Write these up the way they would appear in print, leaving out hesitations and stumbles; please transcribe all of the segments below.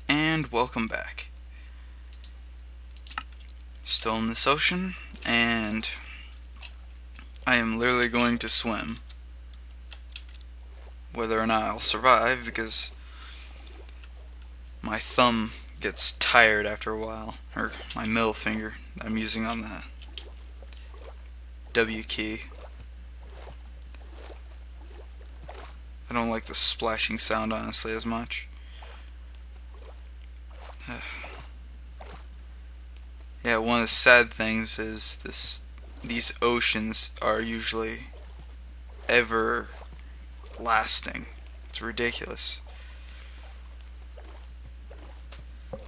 And welcome back. Still in this ocean, and I am literally going to swim. Whether or not I'll survive, because my thumb gets tired after a while, or my middle finger that I'm using on the W key. I don't like the splashing sound, honestly, as much. Yeah, one of the sad things is these oceans are usually everlasting. It's ridiculous.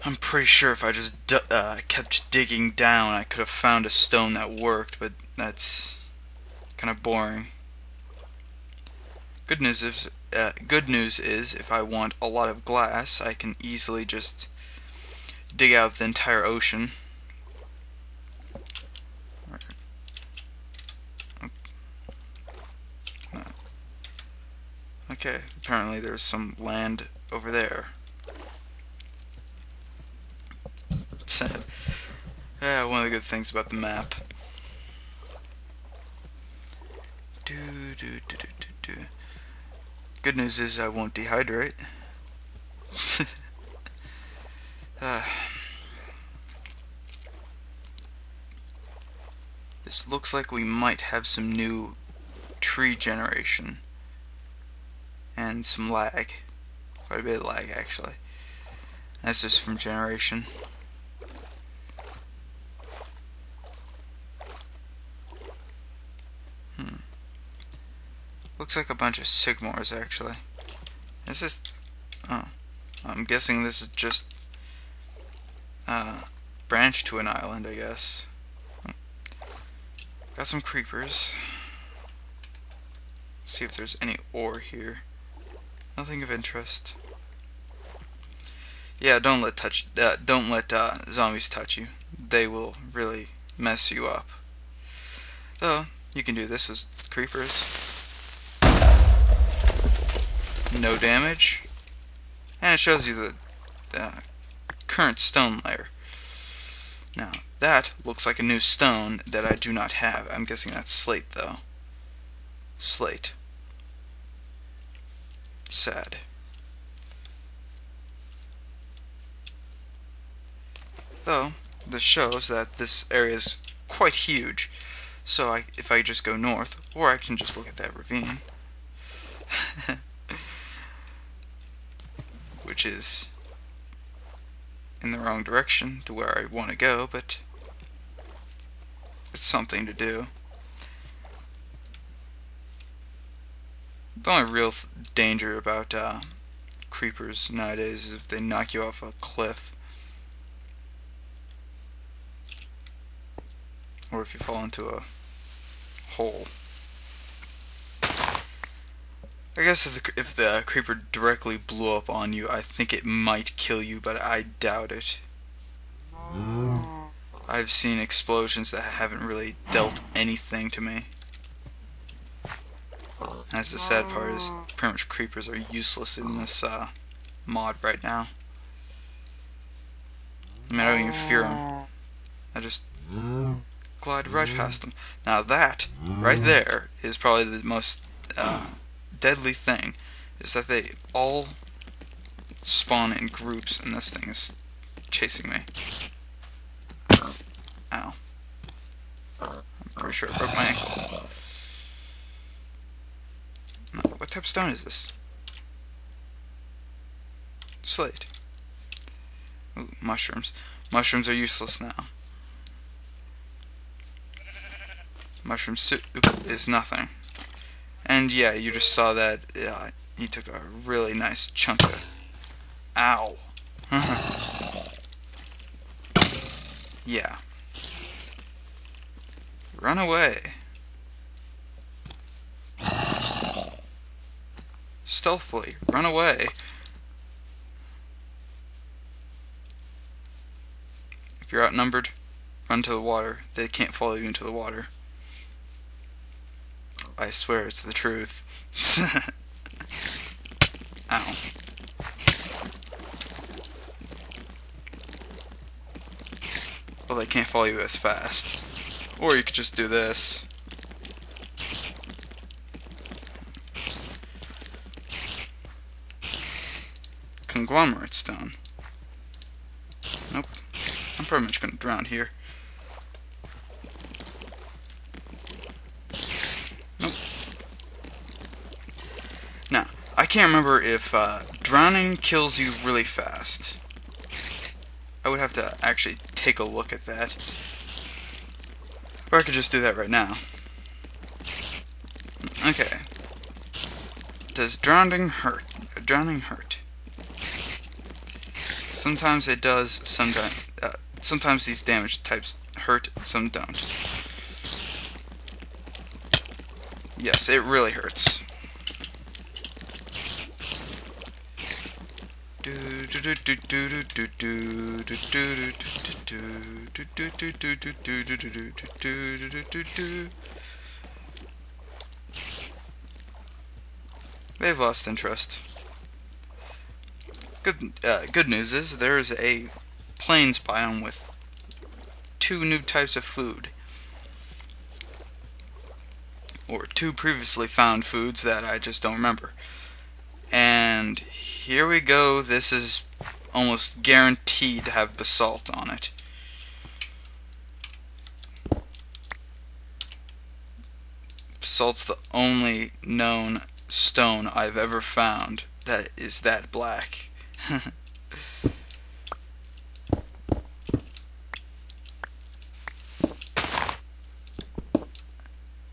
I'm pretty sure if I just kept digging down, I could have found a stone that worked, but that's kind of boring. Good news is if I want a lot of glass, I can easily just dig out the entire ocean. Okay, apparently there's some land over there. Yeah, one of the good things about the map. Good news is I won't dehydrate. This looks like we might have some new tree generation. And some lag. Quite a bit of lag, actually. That's just from generation. Looks like a bunch of sycamores, actually. This is... oh. I'm guessing this is just... branch to an island, I guess. Got some creepers. See if there's any ore here. Nothing of interest. Yeah, don't let zombies touch you. They will really mess you up. Though you can do this with creepers. No damage, and it shows you the current stone layer. Now that looks like a new stone that I do not have. I'm guessing that's slate, though. Slate. Sad. Though, this shows that this area is quite huge. So if I just go north, or I can just look at that ravine. Which is in the wrong direction to where I want to go, but it's something to do. The only real danger about creepers nowadays is if they knock you off a cliff, or if you fall into a hole. I guess if the creeper directly blew up on you, I think it might kill you, but I doubt it. I've seen explosions that haven't really dealt anything to me. That's the sad part, is pretty much creepers are useless in this mod right now. I mean, I don't even fear them. I just glide right past them. Now that, right there, is probably the most deadly thing, is that they all spawn in groups, and this thing is chasing me. Ow. I'm pretty sure I broke my ankle. No, what type of stone is this? Slate. Ooh, mushrooms. Mushrooms are useless now. Mushroom soup is nothing. And yeah, you just saw that he took a really nice chunk of... ow. Yeah. Run away. Stealthily, run away. If you're outnumbered, run to the water. They can't follow you into the water. I swear it's the truth. Ow. well, they can't follow you as fast. Or you could just do this. Conglomerate stone. Nope. I'm pretty much gonna drown here. Nope. Now, I can't remember if drowning kills you really fast. I would have to actually take a look at that. Or I could just do that right now. Okay. Does drowning hurt? Drowning hurt? Sometimes it does. Sometimes these damage types hurt. Some don't. Yes, it really hurts. They've lost interest. Good news is there is a plains biome with 2 new types of food. Or 2 previously found foods that I just don't remember. And here we go. This is almost guaranteed to have basalt on it. Basalt's the only known stone I've ever found that is that black.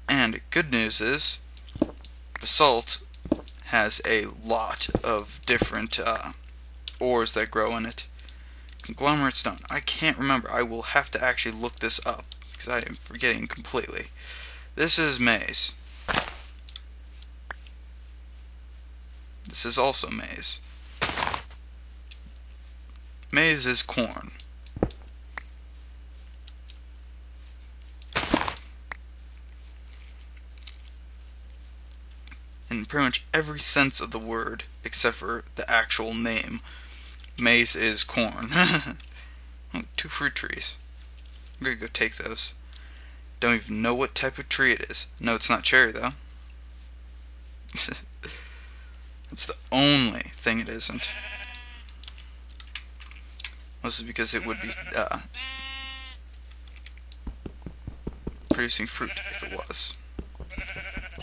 And good news is basalt has a lot of different ores that grow in it. Conglomerate stone. I can't remember. I will have to actually look this up because I am forgetting completely. This is maize. This is also maize. Maize is corn. In pretty much every sense of the word, except for the actual name, maize is corn. Oh, 2 fruit trees. I'm gonna go take those. Don't even know what type of tree it is. No, it's not cherry, though. It's the only thing it isn't. This is because it would be producing fruit if it was.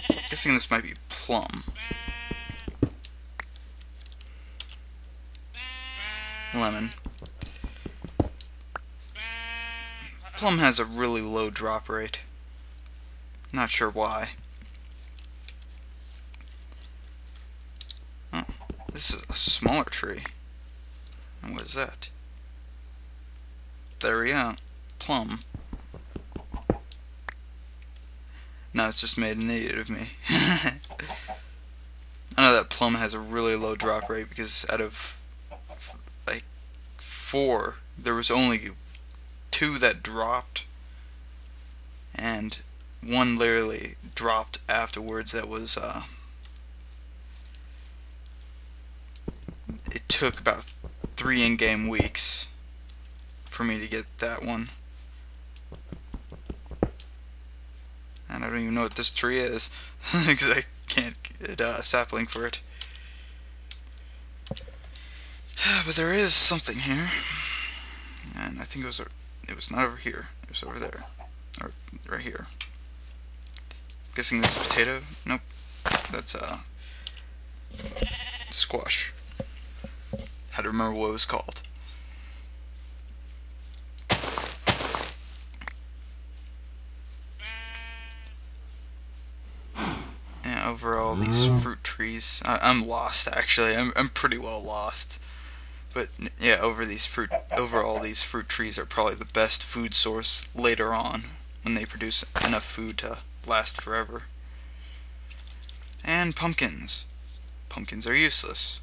I'm guessing this might be plum. Lemon. Plum has a really low drop rate. Not sure why. Oh, this is a smaller tree. And what is that? There we go. Plum. No, it's just made an idiot of me. I know that plum has a really low drop rate because out of like 4, there was only 2 that dropped, and 1 literally dropped afterwards. That was it took about 3 in-game weeks for me to get that one. And I don't even know what this tree is because I can't get a sapling for it. But there is something here, and I think it was not over here. It was over there, or right here. Guessing this is potato. Nope, that's squash. Had to remember what it was called. Over all these fruit trees, I'm lost actually. I'm pretty well lost. But yeah, over all these fruit trees are probably the best food source later on when they produce enough food to last forever. And pumpkins. Pumpkins are useless.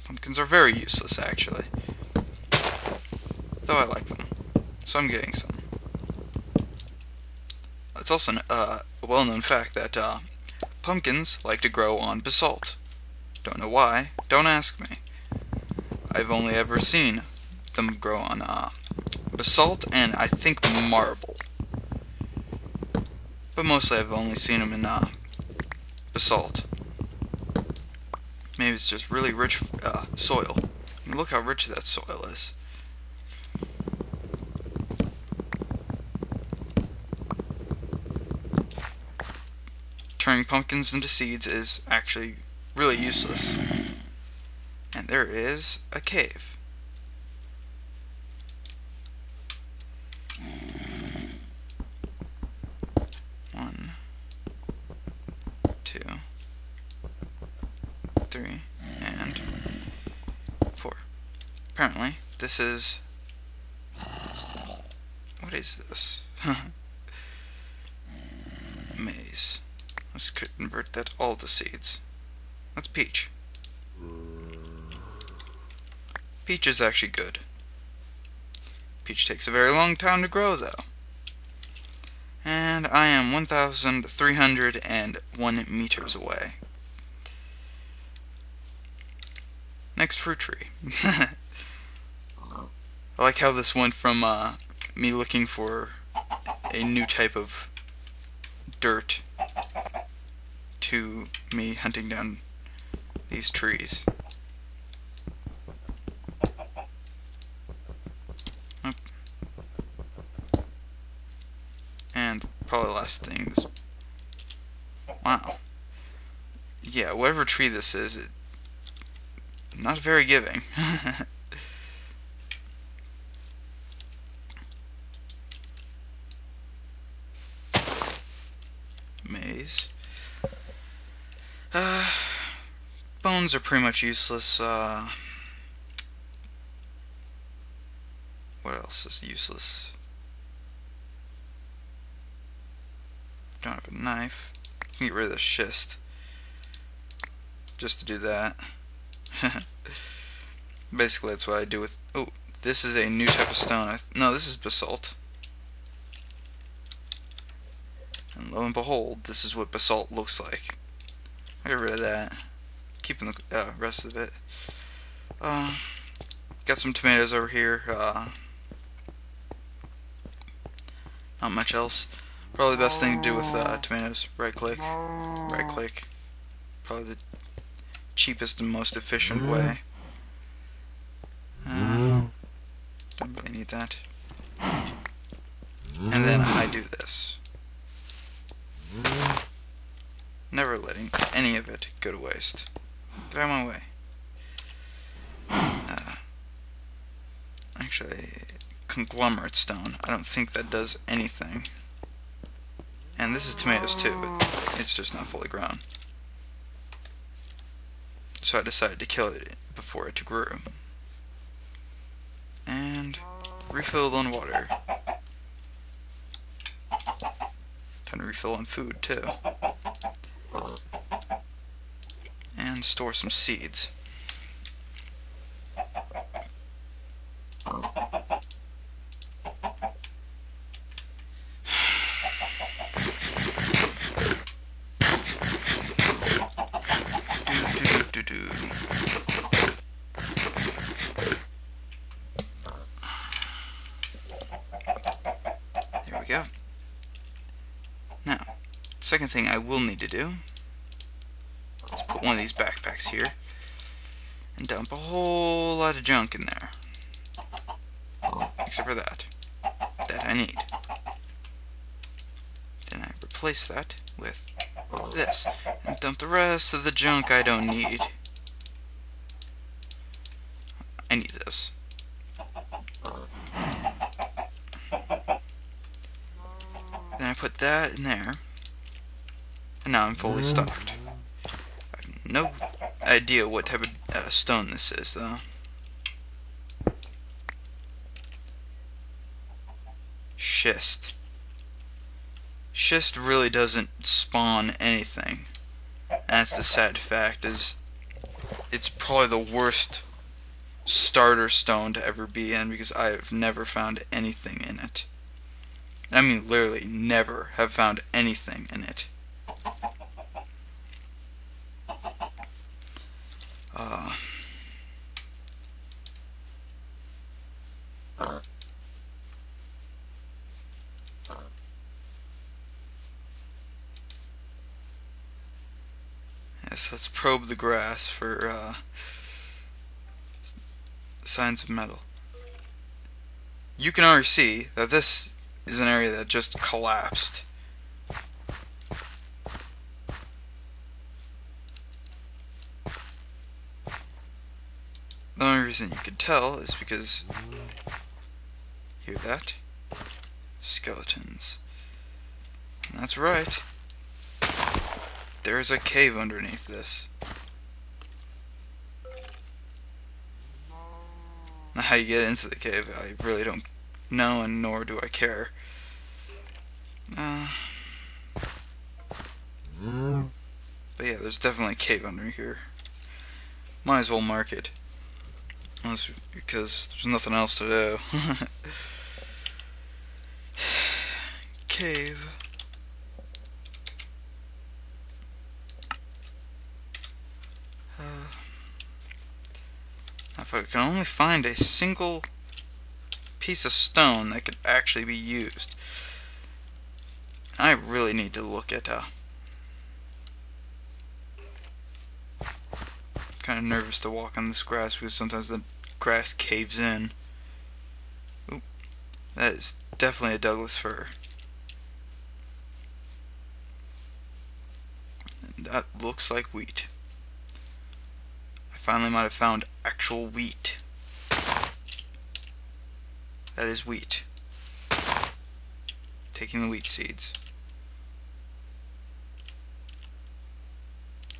Pumpkins are very useless actually. Though I like them, so I'm getting some. It's also a well-known fact that pumpkins like to grow on basalt. Don't know why. Don't ask me. I've only ever seen them grow on basalt and I think marble. But mostly I've only seen them in basalt. Maybe it's just really rich soil. I mean, look how rich that soil is. Turning pumpkins into seeds is actually really useless. And there is a cave. One, two, three, and four. Apparently, this is... What is this? Maze. Let's convert that all to seeds. That's peach. Peach is actually good. Peach takes a very long time to grow, though. And I am 1,301 meters away. Next fruit tree. I like how this went from me looking for a new type of dirt to me hunting down these trees. And probably the last thing is... Wow. Yeah, whatever tree this is, not very giving. Maze. Bones are pretty much useless. What else is useless? Don't have a knife. I can get rid of the schist. Just to do that. Basically, that's what I do with... Oh, this is a new type of stone. No, this is basalt. And lo and behold, this is what basalt looks like. I'll get rid of that. Keeping the rest of it. Got some tomatoes over here. Not much else. Probably the best thing to do with tomatoes. Right click. Right click. Probably the cheapest and most efficient way. Don't really need that. And then I do this. Never letting any of it go to waste. Get out of my way. Actually, conglomerate stone. I don't think that does anything. And this is tomatoes too, but it's just not fully grown. So I decided to kill it before it grew. And refilled on water. Time to refill on food too. And store some seeds. There we go. Now, second thing I will need to do is put one of these backpacks here and dump a whole lot of junk in there. Except for that I need. Then I replace that with this and dump the rest of the junk I don't need. I need this. Then I put that in there, and now I'm fully stocked. I have no idea what type of stone this is, though. Schist. Schist really doesn't spawn anything. And that's the sad fact, is it's probably the worst starter stone to ever be in, because I have never found anything in it. I mean, literally never have found anything in it. let's probe the grass for signs of metal. You can already see that this is an area that just collapsed. The only reason you could tell is because, hear that? Skeletons. And that's right. There's a cave underneath this. Now how you get into the cave, I really don't know, and nor do I care. But yeah, there's definitely a cave under here. Might as well mark it. Because there's nothing else to do. Cave. If I can only find a single piece of stone that could actually be used. I really need to look at kind of nervous to walk on this grass because sometimes the grass caves in. Oop, that is definitely a Douglas fir. And that looks like wheat. I finally might have found actual wheat. That is wheat. Taking the wheat seeds.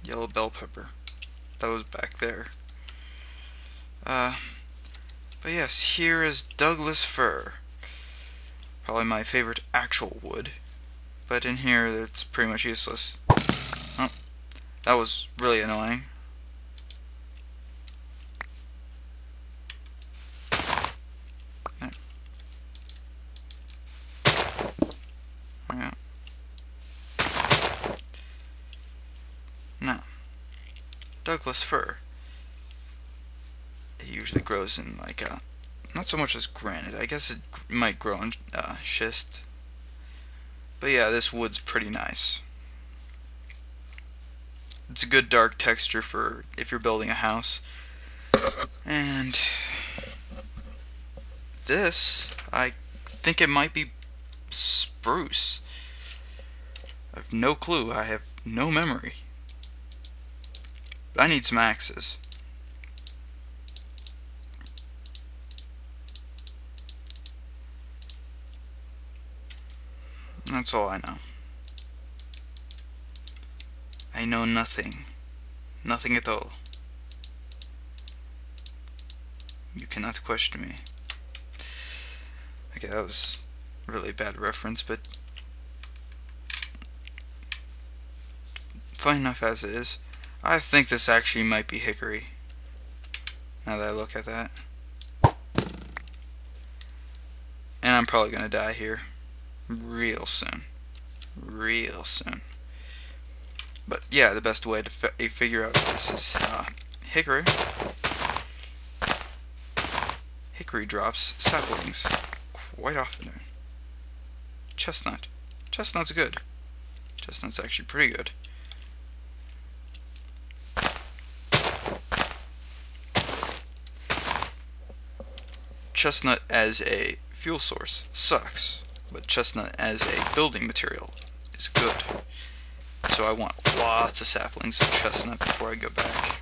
Yellow bell pepper. That was back there. But yes, here is Douglas fir. Probably my favorite actual wood. But in here, it's pretty much useless. Oh, that was really annoying. There. Yeah. Now, Douglas fir. It usually grows in like not so much as granite. I guess it might grow in schist. But yeah, this wood's pretty nice. It's a good dark texture for if you're building a house. And this, I think it might be spruce. I have no clue. I have no memory. But I need some axes. That's all I know. I know nothing. Nothing at all. You cannot question me. Okay, that was a really bad reference, but fine enough as it is. I think this actually might be hickory. Now that I look at that. And I'm probably gonna die here. Real soon. Real soon. But yeah, the best way to figure out this is hickory. Hickory drops saplings quite often. Chestnut. Chestnut's good. Chestnut's actually pretty good. Chestnut as a fuel source sucks, but chestnut as a building material is good. So I want lots of saplings of chestnut before I go back.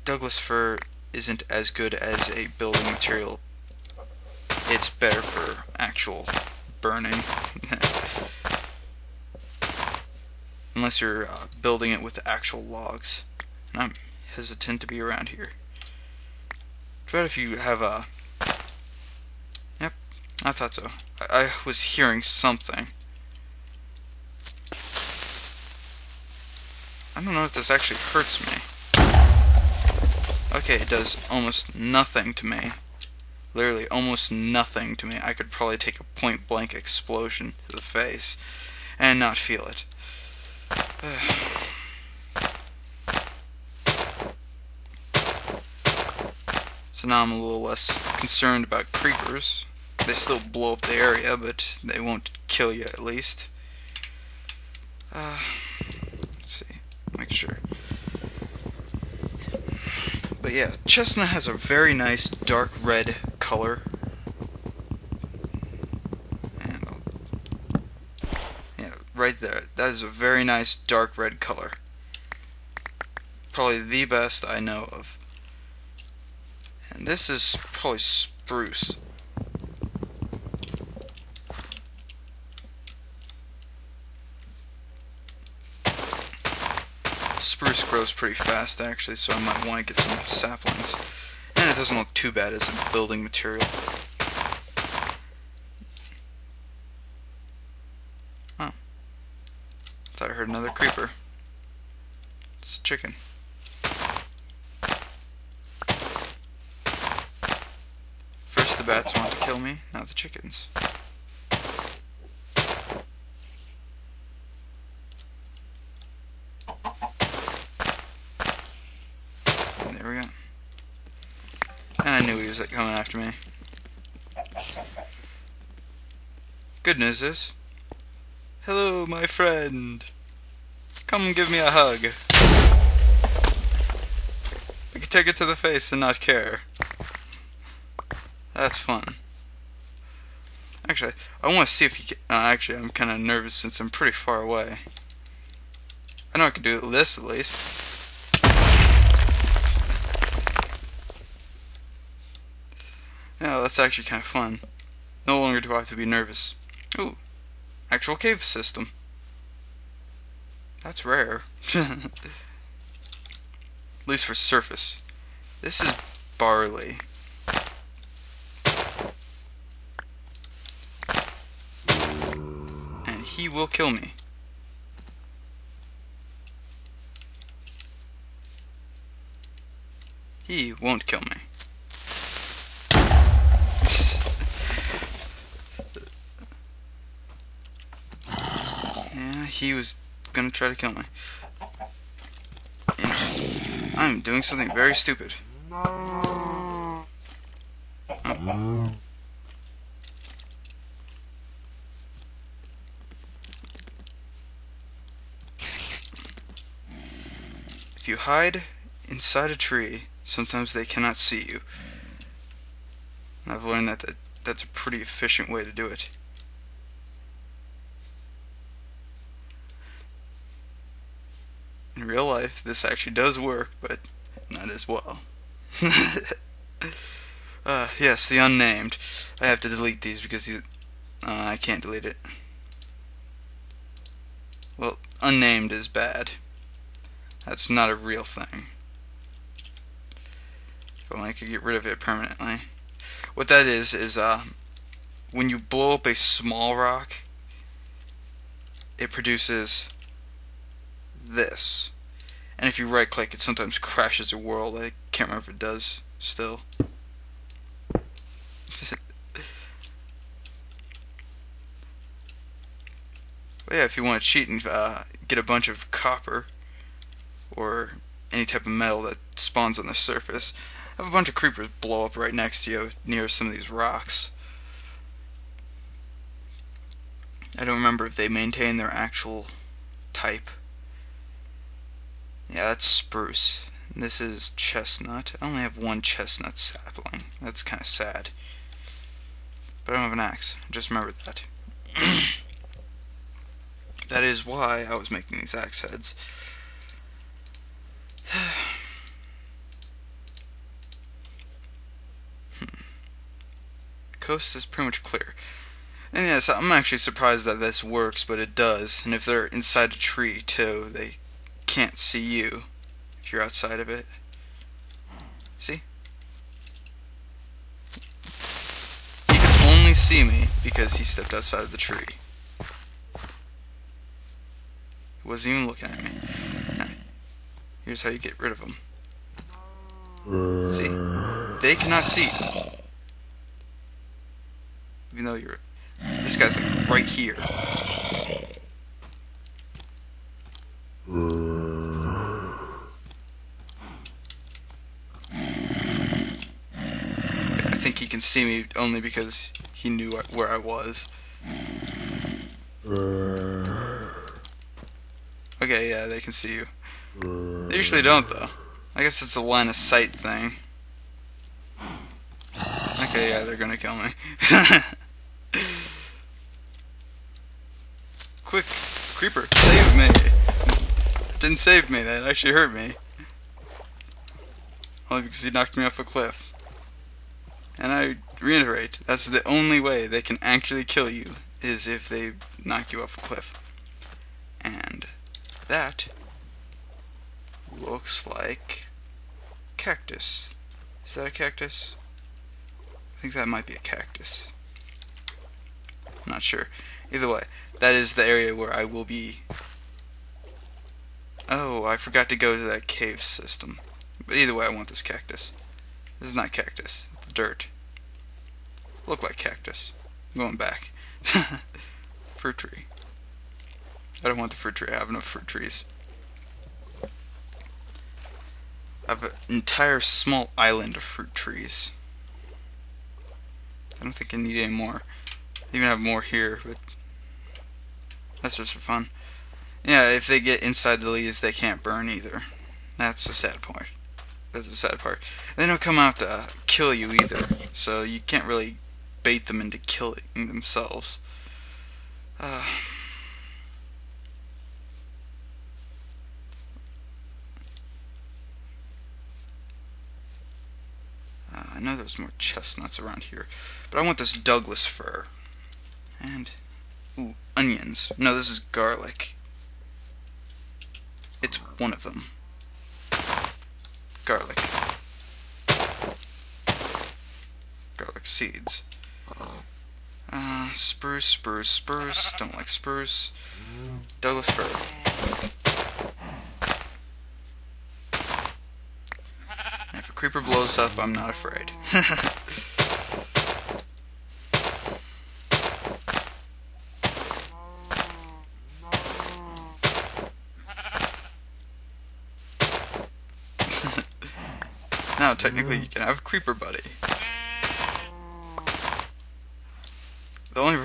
Douglas fir isn't as good as a building material. It's better for actual burning. Unless you're building it with actual logs. And I'm hesitant to be around here. But if you have a... Yep, I thought so. I was hearing something. I don't know if this actually hurts me. Okay, it does almost nothing to me. Literally almost nothing to me. I could probably take a point-blank explosion to the face and not feel it. So now I'm a little less concerned about creepers. They still blow up the area, but they won't kill you at least. Let's see. Make sure. But yeah, chestnut has a very nice dark red color. And yeah, right there. That is a very nice dark red color. Probably the best I know of. And this is probably spruce. Spruce grows pretty fast actually, so I might want to get some saplings. And it doesn't look too bad as a building material. Oh. Thought I heard another creeper. It's a chicken. First the bats want to kill me, now the chickens. And there we go. And I knew he was coming after me. Good news is, hello my friend. Come give me a hug. I can take it to the face and not care. That's fun. Actually, I want to see if you can... actually, I'm kind of nervous since I'm pretty far away. I know I can do this at least. Yeah, that's actually kind of fun. No longer do I have to be nervous. Ooh, actual cave system. That's rare. At least for surface. This is barley. And he will kill me. He won't kill me. Yeah, he was gonna try to kill me. And I'm doing something very stupid. Oh. If you hide inside a tree, sometimes they cannot see you. And I've learned that that's a pretty efficient way to do it. In real life, this actually does work, but not as well. Yes, the unnamed. I have to delete these because I can't delete it. Well, unnamed is bad. That's not a real thing. If only I could get rid of it permanently. What that is when you blow up a small rock, it produces this. And if you right click, it sometimes crashes a world. I can't remember if it does still. But yeah, if you want to cheat and get a bunch of copper or any type of metal that spawns on the surface, have a bunch of creepers blow up right next to you near some of these rocks. I don't remember if they maintain their actual type. Yeah, that's spruce. This is chestnut. I only have one chestnut sapling. That's kind of sad. But I don't have an axe. Just remember that. That is why I was making these axe heads. The coast is pretty much clear. And yes, I'm actually surprised that this works, but it does. And if they're inside a tree too, they can't see you if you're outside of it. See? He can only see me because he stepped outside of the tree. He wasn't even looking at me. Now, here's how you get rid of them. See? They cannot see you. Even though you're... This guy's like right here. Okay, I think he can see me only because he knew where I was. Okay, Okay, yeah, they can see you. They usually don't, though. I guess it's a line of sight thing. Okay, yeah, they're gonna kill me. Quick, creeper, save me! It didn't save me, that actually hurt me. Only because he knocked me off a cliff. And I reiterate, that's the only way they can actually kill you, is if they knock you off a cliff. And that looks like cactus. Is that a cactus? I think that might be a cactus. I'm not sure. Either way, that is the area where I will be. Oh, I forgot to go to that cave system. But either way, I want this cactus. This is not cactus. It's dirt. Look like cactus. I'm going back. Fruit tree. I don't want the fruit tree. I have enough fruit trees. I have an entire small island of fruit trees. I don't think I need any more. I even have more here, but that's just for fun. Yeah, if they get inside the leaves, they can't burn either. That's the sad part. That's the sad part. They don't come out to kill you either, so you can't really bait them into killing themselves. I know there's more chestnuts around here, but I want this Douglas fir. And, ooh, onions. No, this is garlic. It's one of them. Garlic. Garlic seeds. Spruce, spruce, spruce. Don't like spruce. Douglas fir. And if a creeper blows up, I'm not afraid. Now, technically, you can have a creeper buddy. The only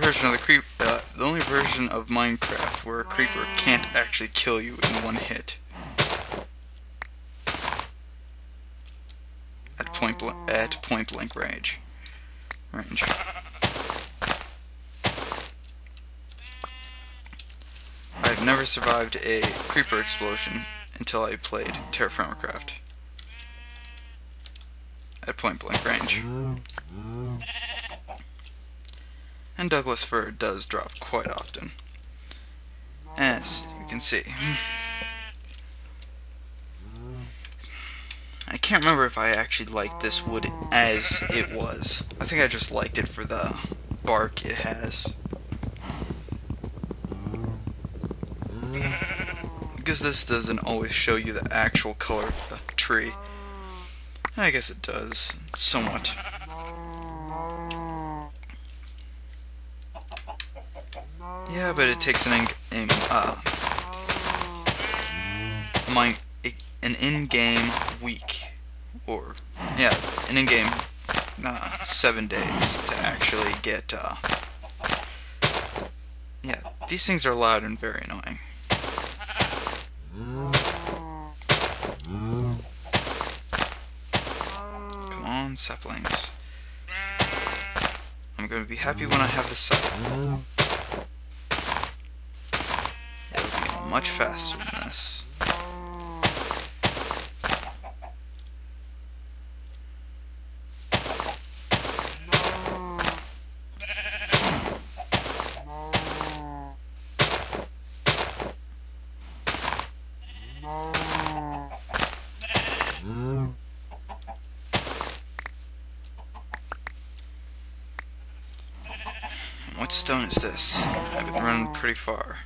version of Minecraft where a creeper can't actually kill you in one hit. At point blank range. I've never survived a creeper explosion until I played TerraFirmaCraft. At point blank range. And Douglas fir does drop quite often, as you can see. I can't remember if I actually liked this wood as it was. I think I just liked it for the bark it has. Because this doesn't always show you the actual color of the tree. I guess it does, somewhat. Yeah, but it takes an in-game week, or yeah, an in-game 7 days to actually get. Yeah, these things are loud and very annoying. Come on, saplings. I'm going to be happy when I have the scythe. It'll be much faster than this. What stone is this? I've been running pretty far.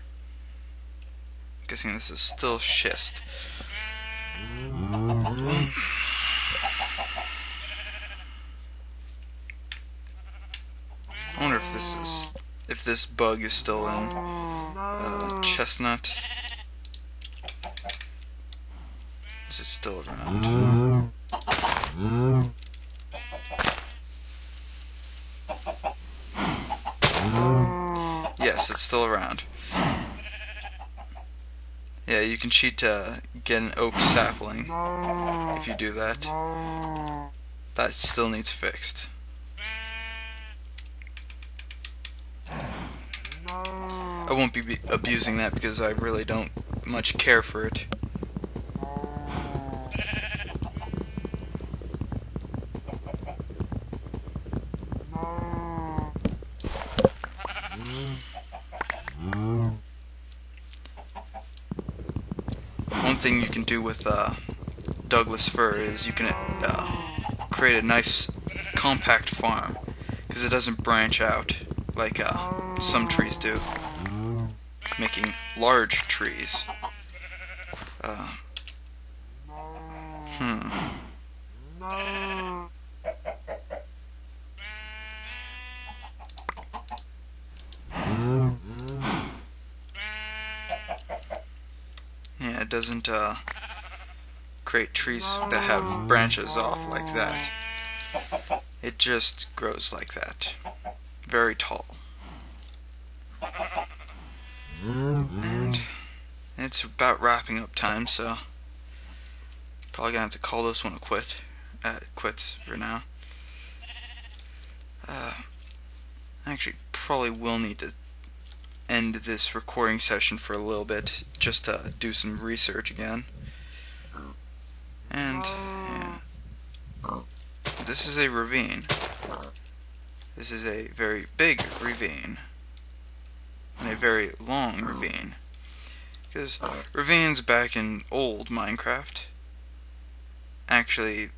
Guessing this is still schist. I wonder if this bug is still in chestnut. Is it still around? Yes, it's still around. Yeah, yeah, you can cheat to get an oak sapling if you do that. That still needs fixed. I won't be abusing that because I really don't much care for it. One thing you can do with Douglas fir is you can create a nice compact farm because it doesn't branch out like some trees do, making large trees. Yeah, it doesn't create trees that have branches off like that. It just grows like that. Very tall. And it's about wrapping up time, so probably gonna have to call this one a quits for now. Actually, probably will need to end this recording session for a little bit just to do some research again. And yeah, this is a ravine. This is a very big ravine and a very long ravine, because ravines back in old Minecraft actually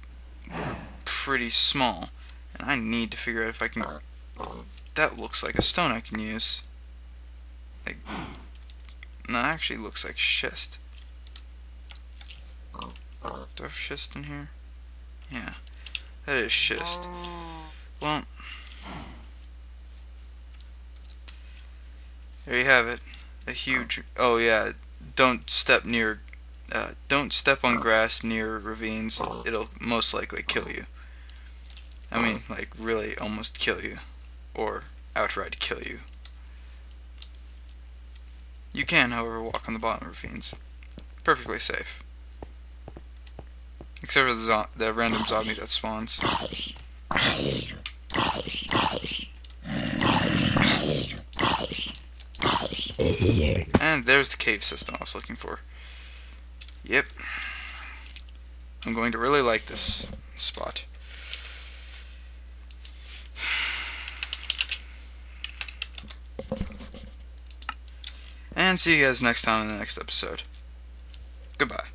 were pretty small, and I need to figure out if I can. That looks like a stone I can use. Like, no, it actually looks like schist. Do I have schist in here? Yeah, that is schist. Well, there you have it. A huge. Oh yeah, don't step on grass near ravines. It'll most likely kill you. I mean, like, really almost kill you, or outright kill you. You can, however, walk on the bottom of ravines. Perfectly safe. Except for the random zombie that spawns. And there's the cave system I was looking for. Yep. I'm going to really like this spot. And see you guys next time in the next episode. Goodbye.